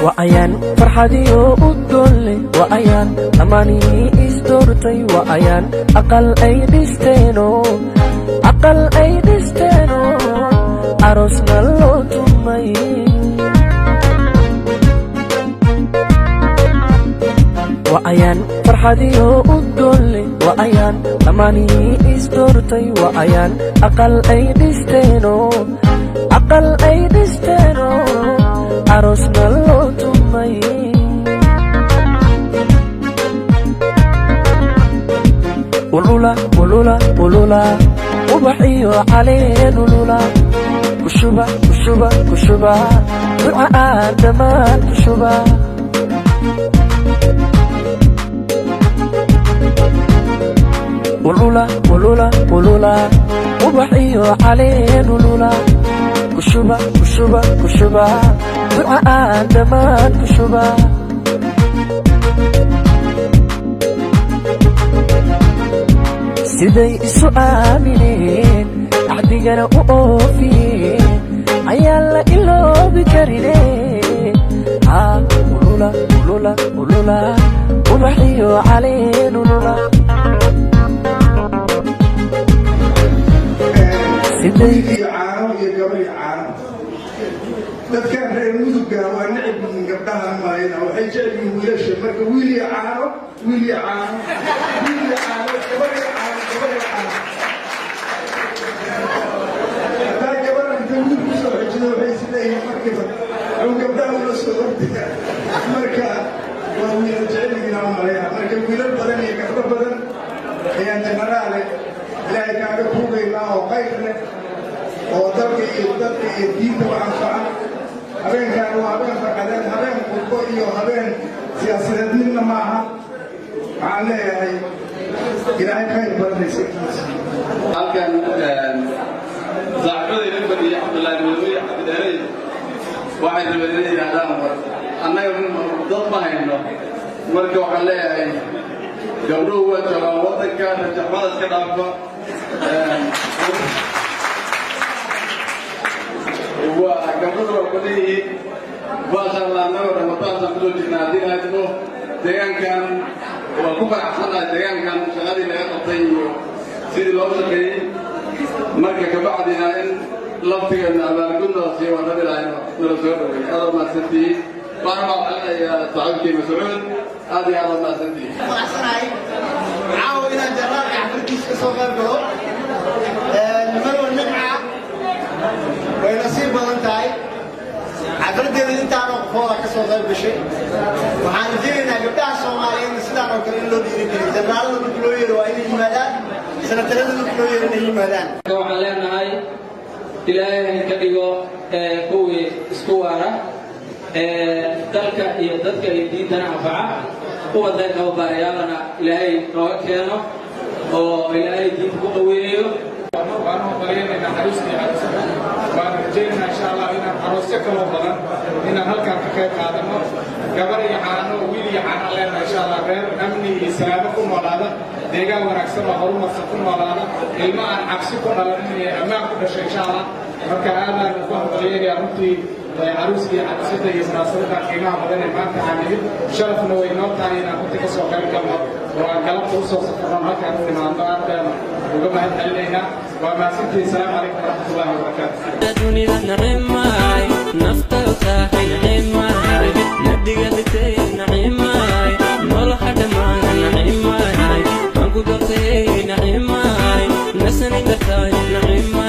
وأيان فرحتي ودولي وأيان أماني إستورتي وأيان أقل أي دستينو عروسنا لو تمي وأيان فرحتي ودولي وأيان أماني إستورتي وأيان أقل أي دستينو عروسنا لو تمي ولولا وبحيو عليه لولا كشبة دعاء دمان كشبة ولولا وبحيو عليه لولا كشبة دعاء دمان كشبة siday isu aamineen axdigana u oofiyeen ayaan la iloobi karine ulula ubaxiyo caleen ulula siday caano iyo gabay caano dadkan reer muduga waa necib yihiin gabdhaha maayna waxay jecel yihiin wiilasha marka wiil iyo caano marka waa wiil jecel yihiin maayna marka wiilal badan iyo gabdho badan ayaan jenaraale ilaahay kaaga tuugaynaa oo qayr leh oo dadka iyo diinta u anfaca habeenkan waa habeen farxadeed habeen qurbo iyo habeen siyaasadeed midna maaha waxaan leeyahay ilaahay khayr badanaysa halkan saaxiibada ila fadhiya cabdullaahi madowiye cabdidaarey waxay rabeen inay yidhaahdaan war annaga dad ma hayno marka waxaan leeyahay gabdhuhu waa joogaan waddanka rajaxmada iska dhaafa gabdhuhu waa badaniyihiin maasha allah annagoo dhamataasaan kusoo jirnaa haddii aadmo deegaankan waa ku faraxsanahay deegaankan shaqadii laga qabtay iyo sidii loo shaqeeyey marka kabacdina in laftigeedna abaalgudnoo sii waan rabi lahay nala soo dhowey aad oo mahadsantihiin waxaan baa celinayaa saaxiibkii Mascud aad iyo aad oo mahadsantihiin faraxsanahay caawa inaan jarraadka xafladiisa ka soo qayb galo nimada nimca way nasiib badan tahay xafladeeda intaanoo qofooda ka soo qayb gashay waxaan rajaynaynaa gabdhaha Soomaaliyeed sidaan oo kale in loo dhiirigeliyo jarraadada marka loo yeero waa inay yimaadaan sanatarada marka loo yeero inay yimaadaan waxaan leenahay ilaahay ka dhigo kuwii isku waara dalka iyo dadka iyo diintana anfaca kuwa dalka baarayaalana ilaahay nooga keeno oo ilaahay diinta ku qaweeyo وأنا طريقنا عروسي وأنا رجعنا إن شاء الله إن عروسي كلهم بدن إن هالكام كيف هذا قبل يعانو ويلي يعانو لنا إن شاء الله غير أمني إسلامكم ولا هذا ديجا ونكسر وهرم السكون ولا هذا الماء عكسكم ولا أمامكم إن شاء الله فكهذا نفهم طريقة رمتي عروسي عروسي يسناسرنا كيما بدن ما تعمل شرفنا وينوت علينا كنت كسر كلام وقلب توصل سفرنا هكذا من عندنا وقبل علينا وما سنتي السلام عليكم ورحمة الله وبركاته. دنيا نعماي نفتح نعماي ندي قلتي نعماي نور حدا معنا نعماي أنكو قلتي نعماي نسني قلتي نعماي